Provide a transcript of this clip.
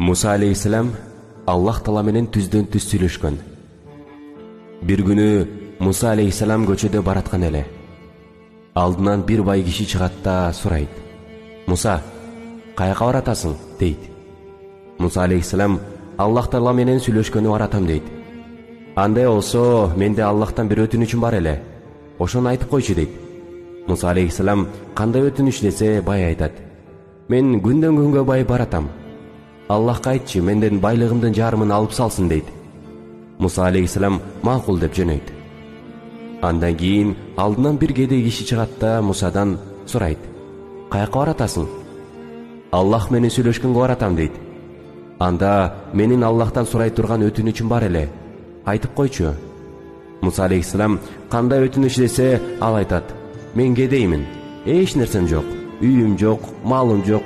Musa aleyhisselam Allah Taala менен түздөн түз сүйлөшкөн. Бир күнү Musa aleyhisselam көчөдө бараткан эле. Алдынан бир бай киши чыгат да сурайт: "Musa, каяка баратасың?" дейт. Musa aleyhisselam Allah Taala менен сүйлөшкөнү баратам дейт. "Андай болсо, менде Аллахтан бир өтүнүчүм бар эле. Ошону айтып койчу" дейт. Musa aleyhisselam кандай өтүнүч десе, бай айтат: "Мен күндөн күнгө бай баратам. Аллахка айтчы, менден байлыгымдын жарымын алып салсын" дейт. Musa aleyhisselam макул деп жөнөйт. Андан кийин алдынан бир кедей киши чыгат да Мусадан сурайт: "Каяка баратасың?" "Аллах менен сүйлөшкөнгө баратам" дейт. "Анда менин Аллахтан сурай турган өтүнүчүм бар эле. Айтып койчу." Musa aleyhisselam кандай өтүнүч десе, ал айтат: "Мен кедеймин. Эч нерсем жок. Үйүм жок, малым жок.